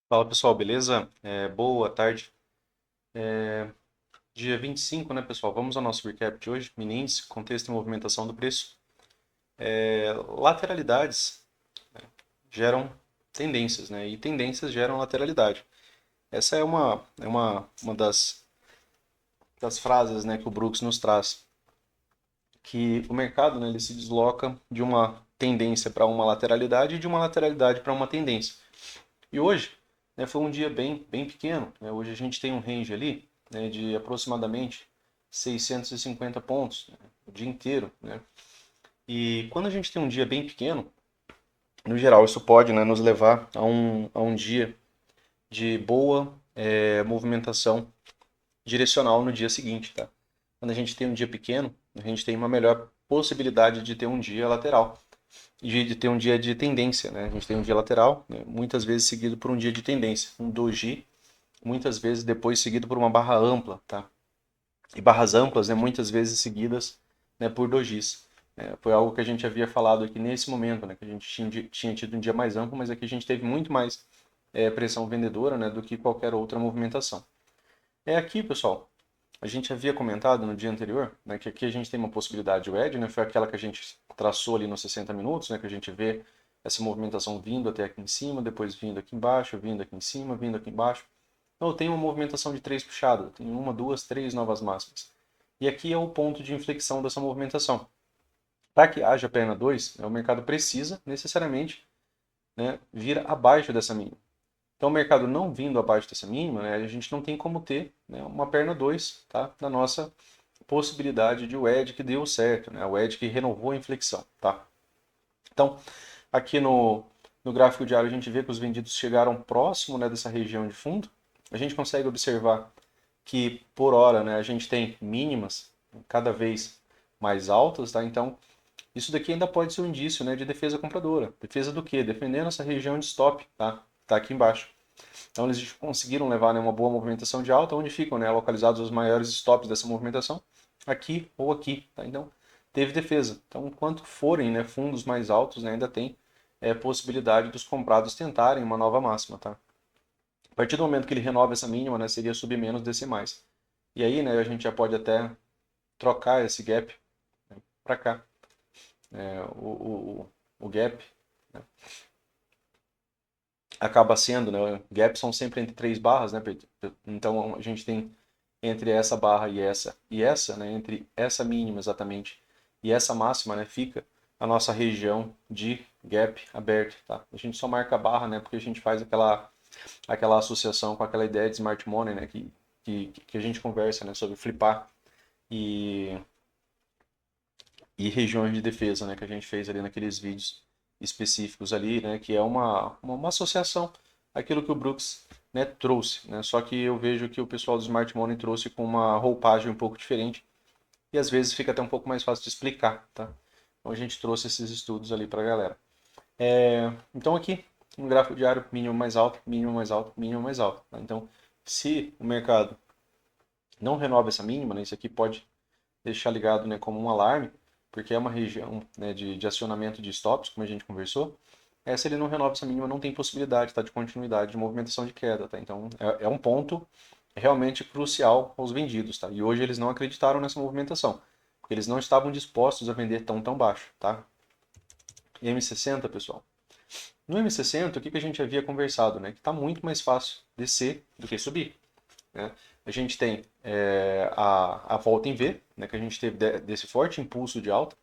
Fala pessoal, beleza? Boa tarde. Dia 25, né, pessoal? Vamos ao nosso recap de hoje. Mini índice, contexto e movimentação do preço. Lateralidades geram tendências, né? E tendências geram lateralidade. Essa é uma das frases, né, que o Brooks nos traz. Que o mercado, né, ele se desloca de uma tendência para uma lateralidade e de uma lateralidade para uma tendência. E hoje, né, foi um dia bem pequeno, né? Hoje a gente tem um range ali, né, de aproximadamente 650 pontos, né, o dia inteiro, né? E quando a gente tem um dia bem pequeno, no geral isso pode, né, nos levar a um dia de boa movimentação direcional no dia seguinte, tá? Quando a gente tem um dia pequeno, a gente tem uma melhor possibilidade de ter um dia lateral, de ter um dia de tendência, né? A gente tem um dia lateral, né, muitas vezes seguido por um dia de tendência, um doji, muitas vezes depois seguido por uma barra ampla, tá? E barras amplas, né, muitas vezes seguidas, né, por dojis. Foi algo que a gente havia falado aqui nesse momento, né, que a gente tinha tido um dia mais amplo, mas aqui a gente teve muito mais pressão vendedora, né, do que qualquer outra movimentação. Aqui, pessoal, a gente havia comentado no dia anterior, né, que aqui a gente tem uma possibilidade de wedge, né, foi aquela que a gente traçou ali nos 60 minutos, né, que a gente vê essa movimentação vindo até aqui em cima, depois vindo aqui embaixo, vindo aqui em cima, vindo aqui embaixo. Então eu tenho uma movimentação de três puxadas, eu tenho uma, duas, três novas máximas. E aqui é o ponto de inflexão dessa movimentação. Para que haja perna 2, o mercado precisa necessariamente, né, vir abaixo dessa mínima. Então, o mercado não vindo abaixo dessa mínima, né, a gente não tem como ter, né, uma perna 2, tá, na nossa possibilidade de wedge que deu certo, né, o wedge que renovou a inflexão. Tá? Então, aqui no gráfico diário a gente vê que os vendidos chegaram próximo, né, dessa região de fundo. A gente consegue observar que por hora, né, a gente tem mínimas cada vez mais altas, tá? Então, isso daqui ainda pode ser um indício, né, de defesa compradora. Defesa do quê? Defendendo essa região de stop, tá? Tá aqui embaixo. Então, eles conseguiram levar, né, uma boa movimentação de alta, onde ficam, né, localizados os maiores stops dessa movimentação, aqui ou aqui, tá? Então, teve defesa. Então, enquanto forem, né, fundos mais altos, né, ainda tem possibilidade dos comprados tentarem uma nova máxima, tá? A partir do momento que ele renova essa mínima, né, seria sub menos decimais. E aí, né, a gente já pode até trocar esse gap, né, para cá. O gap, né, acaba sendo, né, gaps são sempre entre três barras, né, então a gente tem entre essa barra e essa, né, entre essa mínima exatamente e essa máxima, né, fica a nossa região de gap aberto, tá? A gente só marca a barra, né, porque a gente faz aquela associação com aquela ideia de smart money, né, que a gente conversa, né, sobre flipar e e regiões de defesa, né, que a gente fez ali naqueles vídeos específicos ali, né, que é uma associação àquilo que o Brooks, né, trouxe, né, só que eu vejo que o pessoal do Smart Money trouxe com uma roupagem um pouco diferente e às vezes fica até um pouco mais fácil de explicar, tá? Então a gente trouxe esses estudos ali para a galera. Então aqui, um gráfico diário, mínimo mais alto, mínimo mais alto, mínimo mais alto, tá? Então, se o mercado não renova essa mínima, né, isso aqui pode deixar ligado, né, como um alarme, porque é uma região, né, de acionamento de stops, como a gente conversou. Se ele não renova essa mínima, não tem possibilidade, tá, de continuidade de movimentação de queda. Tá? Então é um ponto realmente crucial aos vendidos. Tá? E hoje eles não acreditaram nessa movimentação, porque eles não estavam dispostos a vender tão baixo. Tá? E M60, pessoal. No M60, o que a gente havia conversado? Né? Que está muito mais fácil descer do que subir. Né? A gente tem a volta em V, né, que a gente teve desse forte impulso de alta,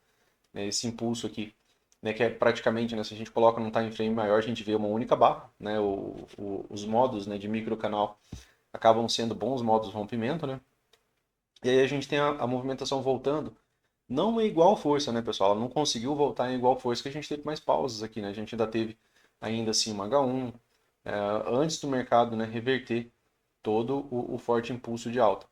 né, esse impulso aqui, né, que é praticamente, né, se a gente coloca num time frame maior, a gente vê uma única barra, né, os modos, né, de microcanal acabam sendo bons modos de rompimento, né, e aí a gente tem a movimentação voltando, não em igual força, né, pessoal, ela não conseguiu voltar em igual força, que a gente teve mais pausas aqui, né, a gente ainda teve ainda assim uma H1, antes do mercado, né, reverter todo o forte impulso de alta.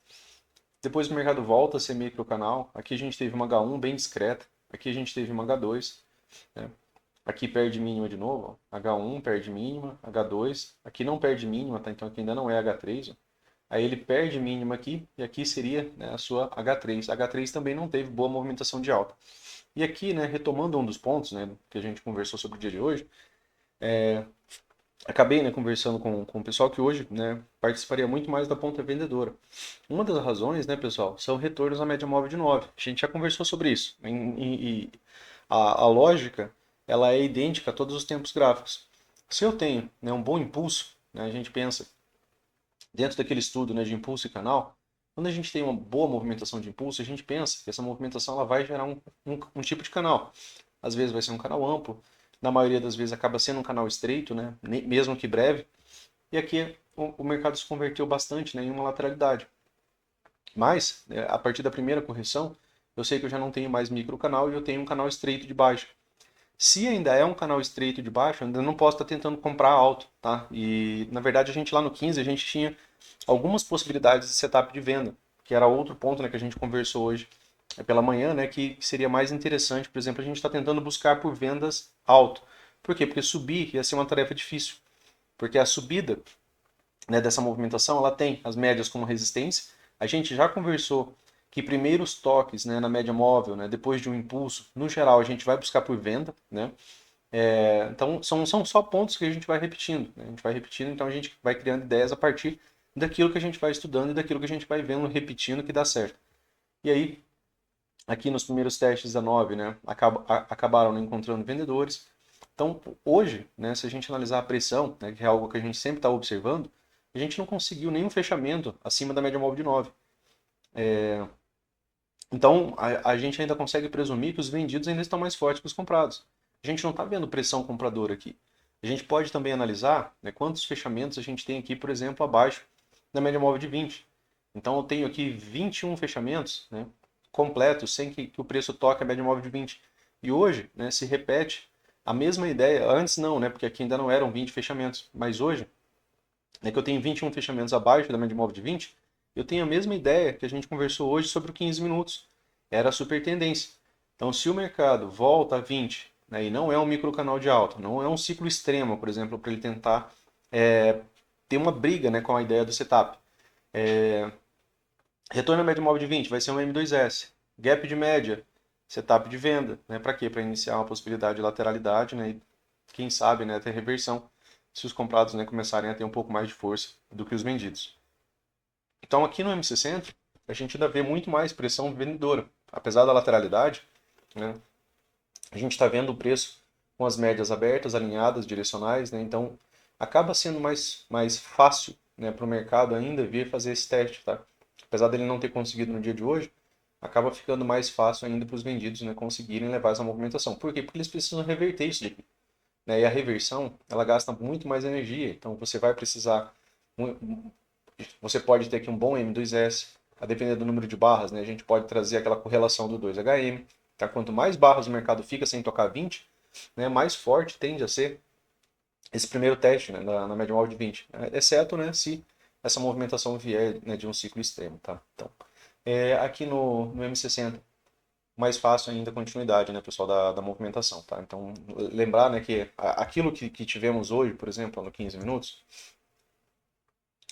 Depois o mercado volta a ser microcanal. Aqui a gente teve uma H1 bem discreta. Aqui a gente teve uma H2. Né? Aqui perde mínima de novo. Ó. H1 perde mínima. H2. Aqui não perde mínima, tá? Então aqui ainda não é H3. Ó. Aí ele perde mínima aqui. E aqui seria, né, a sua H3. H3 também não teve boa movimentação de alta. E aqui, né, retomando um dos pontos, né, que a gente conversou sobre o dia de hoje, acabei, né, conversando com o pessoal que hoje, né, participaria muito mais da ponta vendedora. Uma das razões, né, pessoal, são retornos à média móvel de 9. A gente já conversou sobre isso. E a lógica, ela é idêntica a todos os tempos gráficos. Se eu tenho, né, um bom impulso, né, a gente pensa dentro daquele estudo, né, de impulso e canal, quando a gente tem uma boa movimentação de impulso, a gente pensa que essa movimentação ela vai gerar um tipo de canal. Às vezes vai ser um canal amplo, na maioria das vezes acaba sendo um canal estreito, né, mesmo que breve. E aqui o mercado se converteu bastante, né, em uma lateralidade. Mas, a partir da primeira correção, eu sei que eu já não tenho mais micro canal e eu tenho um canal estreito de baixo. Se ainda é um canal estreito de baixo, eu ainda não posso estar tentando comprar alto, tá? E na verdade a gente lá no 15 a gente tinha algumas possibilidades de setup de venda, que era outro ponto, né, que a gente conversou hoje pela manhã, né, que seria mais interessante, por exemplo, a gente está tentando buscar por vendas alto. Por quê? Porque subir ia ser uma tarefa difícil, porque a subida, né, dessa movimentação ela tem as médias como resistência. A gente já conversou que primeiros toques, né, na média móvel, né, depois de um impulso, no geral a gente vai buscar por venda, né? Então, são só pontos que a gente vai repetindo, né? A gente vai repetindo, então a gente vai criando ideias a partir daquilo que a gente vai estudando e daquilo que a gente vai vendo, repetindo que dá certo. E aí, aqui nos primeiros testes da 9, né, acabaram encontrando vendedores. Então, hoje, né, se a gente analisar a pressão, né, que é algo que a gente sempre está observando, a gente não conseguiu nenhum fechamento acima da média móvel de 9. Então, a gente ainda consegue presumir que os vendidos ainda estão mais fortes que os comprados. A gente não está vendo pressão compradora aqui. A gente pode também analisar, né, quantos fechamentos a gente tem aqui, por exemplo, abaixo da média móvel de 20. Então, eu tenho aqui 21 fechamentos, né, completos, sem que o preço toque a média móvel de 20. E hoje, né, se repete a mesma ideia. Antes não, né, porque aqui ainda não eram 20 fechamentos. Mas hoje, né, que eu tenho 21 fechamentos abaixo da média móvel de 20, eu tenho a mesma ideia que a gente conversou hoje sobre o 15 minutos. Era a super tendência. Então, se o mercado volta a 20, né, e não é um micro canal de alta, não é um ciclo extremo, por exemplo, para ele tentar ter uma briga, né, com a ideia do setup. Retorno à média móvel de 20 vai ser um M2S. Gap de média, setup de venda. Né, para quê? Para iniciar uma possibilidade de lateralidade, né, e quem sabe, né, ter reversão se os comprados, né, começarem a ter um pouco mais de força do que os vendidos. Então aqui no M60 a gente ainda vê muito mais pressão vendedora. Apesar da lateralidade, né, a gente está vendo o preço com as médias abertas, alinhadas, direcionais, né, então acaba sendo mais fácil, né, para o mercado ainda vir fazer esse teste. Tá? Apesar dele não ter conseguido no dia de hoje, acaba ficando mais fácil ainda para os vendidos, né, conseguirem levar essa movimentação. Por quê? Porque eles precisam reverter isso daqui. Né? E a reversão, ela gasta muito mais energia. Então você vai precisar, você pode ter aqui um bom M2S, a depender do número de barras, né? A gente pode trazer aquela correlação do 2HM. Tá? Quanto mais barras o mercado fica sem tocar 20, né, mais forte tende a ser esse primeiro teste, né, na média móvel de 20. Exceto, né, se essa movimentação vier, né, de um ciclo extremo. Tá? Então, aqui no M60, mais fácil ainda a continuidade, né, pessoal, da movimentação, tá? Então, lembrar, né, que aquilo que tivemos hoje, por exemplo, no 15 minutos,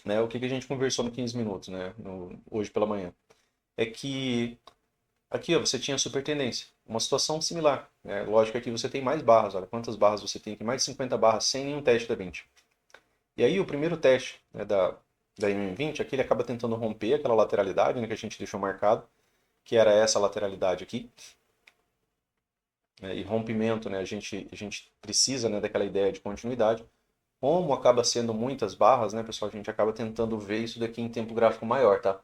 né, o que a gente conversou no 15 minutos, né, hoje pela manhã, é que aqui ó, você tinha super tendência, uma situação similar, né? Lógico que aqui você tem mais barras, olha quantas barras você tem aqui, mais de 50 barras sem nenhum teste da 20. E aí o primeiro teste, né, da M20, aqui ele acaba tentando romper aquela lateralidade, né, que a gente deixou marcado, que era essa lateralidade aqui, né, e rompimento, né, a gente precisa, né, daquela ideia de continuidade. Como acaba sendo muitas barras, né, pessoal, a gente acaba tentando ver isso daqui em tempo gráfico maior, tá?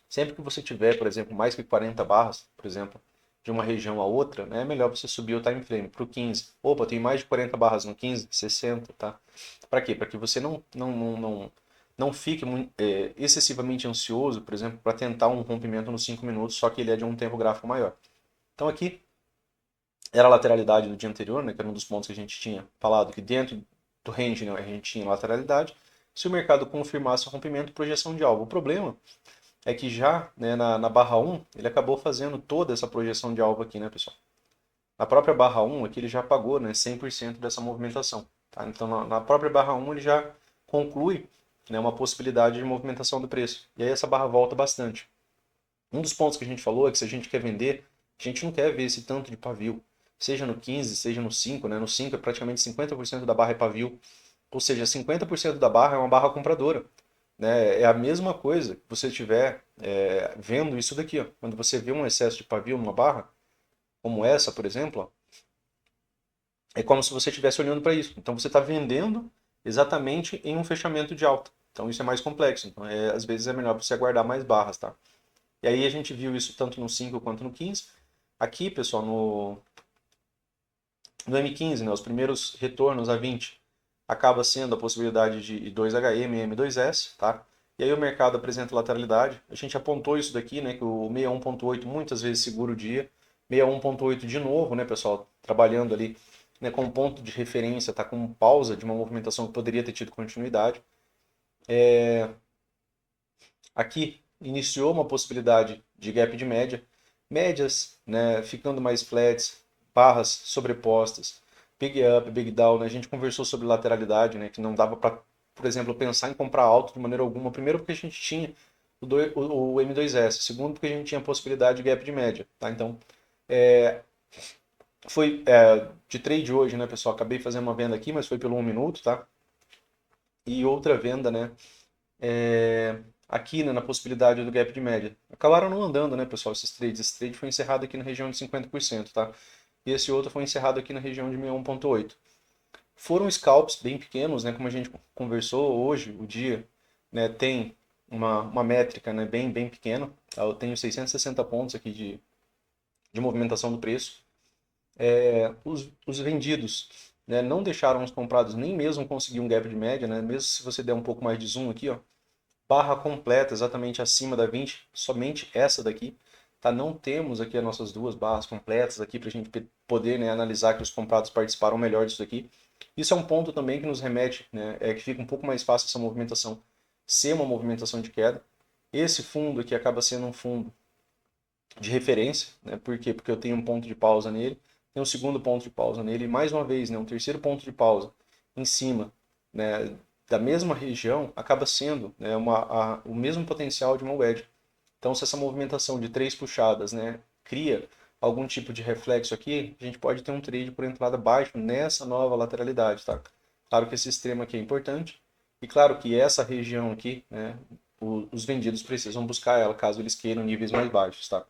Sempre que você tiver, por exemplo, mais que 40 barras, por exemplo, de uma região a outra, né, é melhor você subir o time frame para o 15. Opa, tem mais de 40 barras no 15, 60, tá? Para quê? Para que você não fique excessivamente ansioso, por exemplo, para tentar um rompimento nos 5 minutos, só que ele é de um tempo gráfico maior. Então aqui era a lateralidade do dia anterior, né, que era um dos pontos que a gente tinha falado, que dentro do range, né, a gente tinha lateralidade. Se o mercado confirmasse o rompimento, projeção de alvo. O problema é que já, né, na barra 1, ele acabou fazendo toda essa projeção de alvo aqui, né, pessoal? Na própria barra 1, aqui ele já pagou, né, 100% dessa movimentação. Tá? Então, na própria barra 1, ele já conclui, né, uma possibilidade de movimentação do preço. E aí essa barra volta bastante. Um dos pontos que a gente falou é que se a gente quer vender, a gente não quer ver esse tanto de pavio. Seja no 15, seja no 5, né? No 5 é praticamente 50% da barra é pavio. Ou seja, 50% da barra é uma barra compradora, né? É a mesma coisa que você estiver vendo isso daqui, ó. Quando você vê um excesso de pavio numa barra, como essa, por exemplo, ó, é como se você estivesse olhando para isso. Então você está vendendo exatamente em um fechamento de alta. Então isso é mais complexo. Então às vezes é melhor você aguardar mais barras, tá? E aí a gente viu isso tanto no 5 quanto no 15. Aqui, pessoal, no M15, né, os primeiros retornos a 20 acaba sendo a possibilidade de 2HM e M2S, tá? E aí o mercado apresenta lateralidade. A gente apontou isso daqui, né, que o 61.8 muitas vezes segura o dia. 61.8 de novo, né, pessoal, trabalhando ali, né, com um ponto de referência, tá com pausa de uma movimentação que poderia ter tido continuidade. Aqui iniciou uma possibilidade de gap de média, médias, né, ficando mais flats, barras sobrepostas, big up, big down, né? A gente conversou sobre lateralidade, né, que não dava para, por exemplo, pensar em comprar alto de maneira alguma. Primeiro porque a gente tinha o M2S, segundo porque a gente tinha a possibilidade de gap de média, tá? Então, foi de trade hoje, né, pessoal? Acabei fazendo uma venda aqui, mas foi pelo 1 minuto, tá? E outra venda, né, aqui, né, na possibilidade do gap de média. Acabaram não andando, né, pessoal, esses trades. Esse trade foi encerrado aqui na região de 50%, tá? E esse outro foi encerrado aqui na região de 61.8. Foram scalps bem pequenos, né, como a gente conversou hoje, o dia, né, tem uma métrica, né, bem pequena. Tá? Eu tenho 660 pontos aqui de movimentação do preço. Os vendidos, né, não deixaram os comprados nem mesmo conseguir um gap de média, né, mesmo se você der um pouco mais de zoom aqui, ó, barra completa exatamente acima da 20, somente essa daqui, tá? Não temos aqui as nossas duas barras completas aqui para a gente poder, né, analisar que os comprados participaram melhor disso aqui. Isso é um ponto também que nos remete, né, que fica um pouco mais fácil essa movimentação ser uma movimentação de queda. Esse fundo aqui acaba sendo um fundo de referência, né? Por quê? Porque eu tenho um ponto de pausa nele, tenho um segundo ponto de pausa nele, e mais uma vez, né, um terceiro ponto de pausa em cima, né, da mesma região, acaba sendo, né, o mesmo potencial de uma wedge. Então, se essa movimentação de três puxadas, né, cria algum tipo de reflexo aqui, a gente pode ter um trade por entrada baixo nessa nova lateralidade, tá? Claro que esse extremo aqui é importante, e claro que essa região aqui, né, os vendidos precisam buscar ela caso eles queiram níveis mais baixos, tá?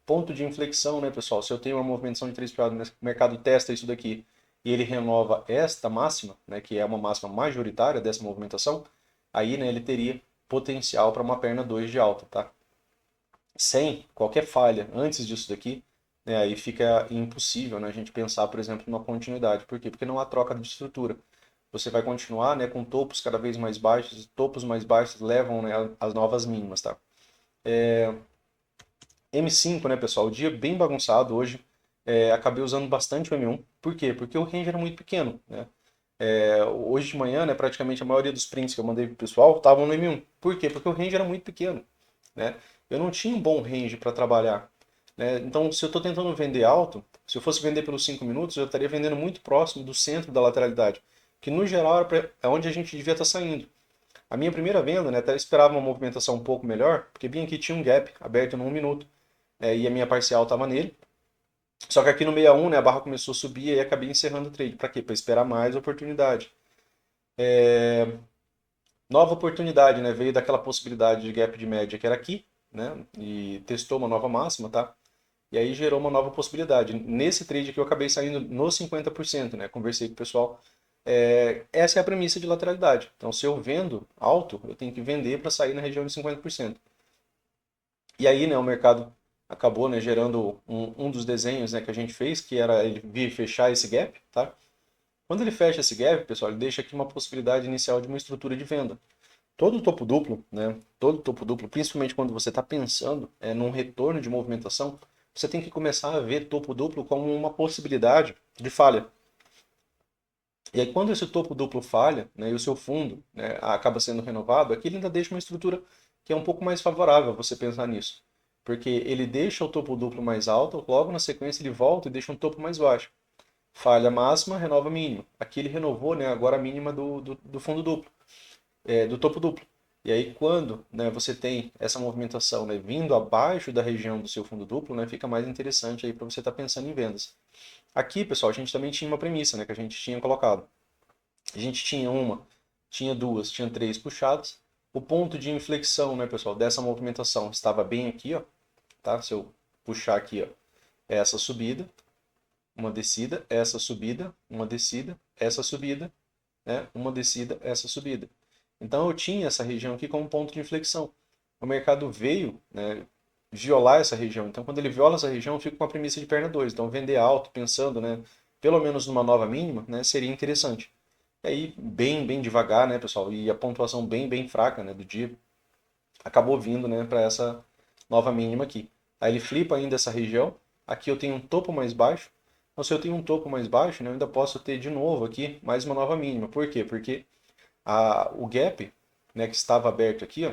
Ponto de inflexão, né, pessoal? Se eu tenho uma movimentação de três puxadas, o mercado testa isso daqui e ele renova esta máxima, né, que é uma máxima majoritária dessa movimentação, aí, né, ele teria potencial para uma perna 2 de alta, tá? Sem qualquer falha antes disso daqui, né, aí fica impossível, né, a gente pensar, por exemplo, numa continuidade. Por quê? Porque não há troca de estrutura. Você vai continuar, né, com topos cada vez mais baixos, e topos mais baixos levam, né, às novas mínimas, tá? M5, né, pessoal? O dia bem bagunçado hoje. Acabei usando bastante o M1. Por quê? Porque o range era muito pequeno, né? Hoje de manhã, né, praticamente a maioria dos prints que eu mandei pro pessoal estavam no M1. Por quê? Porque o range era muito pequeno, né? Eu não tinha um bom range para trabalhar, né? Então, se eu estou tentando vender alto, se eu fosse vender pelos 5 minutos, eu estaria vendendo muito próximo do centro da lateralidade, que no geral é onde a gente devia estar saindo. A minha primeira venda, né, até esperava uma movimentação um pouco melhor, porque bem aqui tinha um gap aberto no 1 minuto, e a minha parcial estava nele. Só que aqui no 61, né, a barra começou a subir e acabei encerrando o trade. Para quê? Para esperar mais oportunidade. Nova oportunidade, né, veio daquela possibilidade de gap de média que era aqui, né, e testou uma nova máxima, tá? E aí gerou uma nova possibilidade. Nesse trade aqui eu acabei saindo no 50%, né? Conversei com o pessoal. Essa é a premissa de lateralidade. Então, se eu vendo alto, eu tenho que vender para sair na região de 50%. E aí, né, o mercado acabou, né, gerando um dos desenhos, né, que a gente fez, que era ele vir fechar esse gap, tá? Quando ele fecha esse gap, pessoal, ele deixa aqui uma possibilidade inicial de uma estrutura de venda. Todo topo duplo, né, todo topo duplo, principalmente quando você está pensando num retorno de movimentação, você tem que começar a ver topo duplo como uma possibilidade de falha. E aí, quando esse topo duplo falha, né, e o seu fundo, né, acaba sendo renovado, aqui ele ainda deixa uma estrutura que é um pouco mais favorável a você pensar nisso. Porque ele deixa o topo duplo mais alto, logo na sequência ele volta e deixa um topo mais baixo. Falha máxima, renova mínima. Aqui ele renovou, né, agora a mínima do fundo duplo, do topo duplo. E aí quando, né, você tem essa movimentação, né, vindo abaixo da região do seu fundo duplo, né, fica mais interessante aí para você estar pensando em vendas. Aqui, pessoal, a gente também tinha uma premissa, né, que a gente tinha colocado. A gente tinha uma, tinha duas, tinha três puxadas. O ponto de inflexão, né, pessoal, dessa movimentação estava bem aqui, ó, tá? Se eu puxar aqui, ó, é essa subida, uma descida, essa subida, uma descida, essa subida, né? Uma descida, essa subida. Então eu tinha essa região aqui como ponto de inflexão. O mercado veio, né, violar essa região. Então quando ele viola essa região, eu fico com a premissa de perna 2. Então vender alto, pensando, né, pelo menos numa nova mínima, né, seria interessante. E aí bem devagar, né, pessoal? E a pontuação bem fraca, né, do dia acabou vindo, né, para essa nova mínima aqui. Aí ele flipa ainda essa região. Aqui eu tenho um topo mais baixo. Então, se eu tenho um topo mais baixo, né, eu ainda posso ter de novo aqui mais uma nova mínima. Por quê? Porque o gap, né, que estava aberto aqui, ó,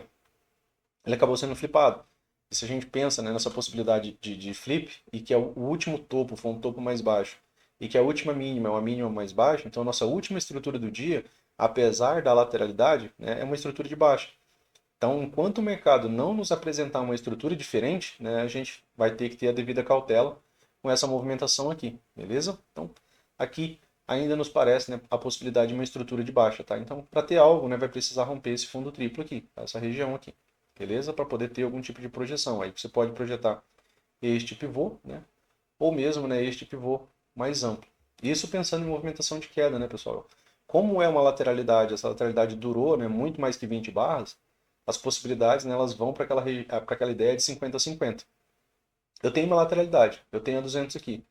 ele acabou sendo flipado. E se a gente pensa, né, nessa possibilidade de flip, e que o último topo foi um topo mais baixo, e que a última mínima é uma mínima mais baixa, então a nossa última estrutura do dia, apesar da lateralidade, né, é uma estrutura de baixa. Então, enquanto o mercado não nos apresentar uma estrutura diferente, né, a gente vai ter que ter a devida cautela com essa movimentação aqui, beleza? Então, aqui ainda nos parece, né, a possibilidade de uma estrutura de baixa, tá? Então, para ter algo, né, vai precisar romper esse fundo triplo aqui, essa região aqui, beleza? Para poder ter algum tipo de projeção. Aí você pode projetar este pivô, né, ou mesmo, né, este pivô mais amplo. Isso pensando em movimentação de queda, né, pessoal? Como é uma lateralidade, essa lateralidade durou, né, muito mais que 20 barras, as possibilidades, né, elas vão para aquela ideia de 50-50. Eu tenho uma lateralidade, eu tenho a 200 aqui.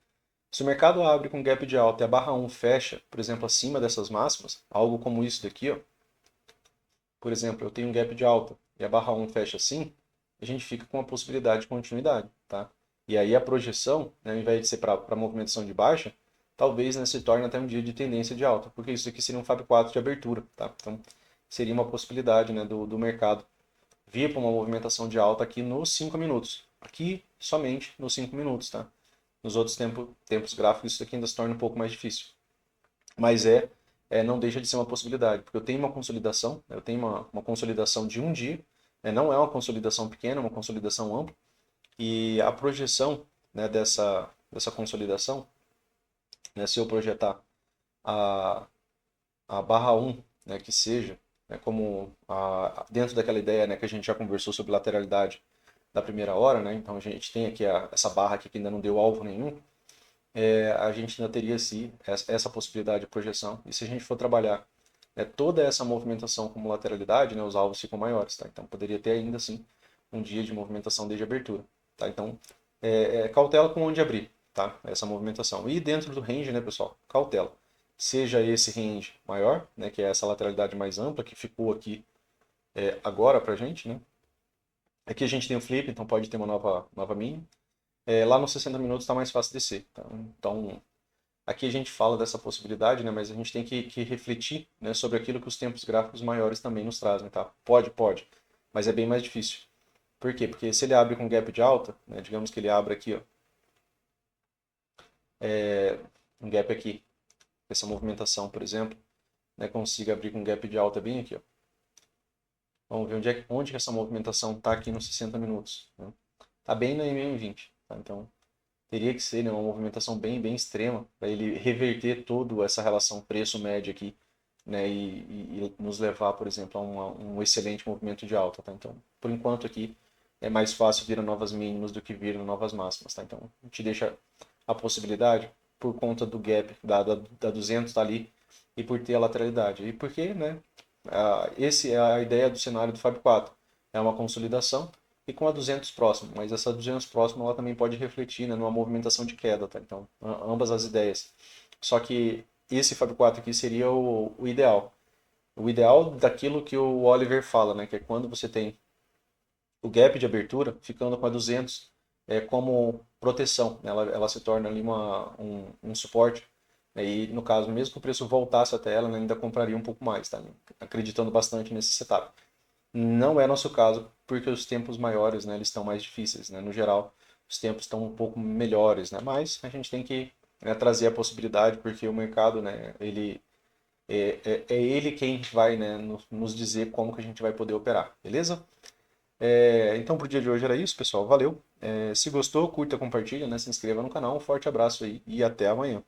Se o mercado abre com gap de alta e a barra 1 fecha, por exemplo, acima dessas máximas, algo como isso daqui, ó, por exemplo, eu tenho um gap de alta e a barra 1 fecha assim, a gente fica com a possibilidade de continuidade, tá? E aí a projeção, né, ao invés de ser para movimentação de baixa, talvez, né, se torne até um dia de tendência de alta, porque isso aqui seria um Fab 4 de abertura, tá? Então seria uma possibilidade, né, do mercado vir para uma movimentação de alta aqui nos 5 minutos. Aqui somente nos 5 minutos, tá? Nos outros tempos gráficos isso aqui ainda se torna um pouco mais difícil. Mas não deixa de ser uma possibilidade, porque eu tenho uma consolidação, eu tenho uma consolidação de um dia, né, não é uma consolidação pequena, é uma consolidação ampla, e a projeção, né, dessa consolidação, né, se eu projetar a, a barra 1, né, que seja, né, como dentro daquela ideia, né, que a gente já conversou sobre lateralidade da primeira hora, né, então a gente tem aqui essa barra aqui que ainda não deu alvo nenhum, a gente ainda teria sim essa possibilidade de projeção. E se a gente for trabalhar, né, toda essa movimentação como lateralidade, né, os alvos ficam maiores. Tá? Então poderia ter ainda assim um dia de movimentação desde abertura. Tá? Então cautela com onde abrir, tá? Essa movimentação. E dentro do range, né, pessoal? Cautela. Seja esse range maior, né, que é essa lateralidade mais ampla que ficou aqui agora pra gente, né? Aqui a gente tem o flip, então pode ter uma nova mínima. Lá nos 60 minutos está mais fácil descer. Tá? Então, aqui a gente fala dessa possibilidade, né, mas a gente tem que refletir, né, sobre aquilo que os tempos gráficos maiores também nos trazem. Tá? Pode, mas é bem mais difícil. Por quê? Porque se ele abre com gap de alta, né, digamos que ele abre aqui, ó, um gap aqui, essa movimentação, por exemplo, né, consiga abrir com gap de alta bem aqui. Ó. Vamos ver onde que essa movimentação está aqui nos 60 minutos. Né? Tá bem na MM20. Tá? Então, teria que ser, né, uma movimentação bem extrema para ele reverter toda essa relação preço-média aqui, né, e nos levar, por exemplo, a um excelente movimento de alta. Tá? Então, por enquanto aqui, é mais fácil vir a novas mínimas do que vir a novas máximas. Tá? Então, a gente deixa a possibilidade por conta do gap da 200 tá ali e por ter a lateralidade. E porque, né, esse é a ideia do cenário do Fab 4. É uma consolidação e com a 200 próximo, mas essa 200 próximo ela também pode refletir, né, numa movimentação de queda, tá? Então, ambas as ideias. Só que esse Fab 4 aqui seria o ideal. O ideal daquilo que o Oliver fala, né, que é quando você tem o gap de abertura ficando com a 200 como proteção, né? Ela se torna ali um suporte. E no caso, mesmo que o preço voltasse até ela, né, ainda compraria um pouco mais, tá? Acreditando bastante nesse setup. Não é nosso caso, porque os tempos maiores, né, eles estão mais difíceis, né? No geral, os tempos estão um pouco melhores, né? Mas a gente tem que, né, trazer a possibilidade, porque o mercado, né, é ele quem vai, né, nos dizer como que a gente vai poder operar, beleza? Então, pro dia de hoje era isso, pessoal. Valeu. Se gostou, curta, compartilha, né? Se inscreva no canal. Um forte abraço aí e até amanhã.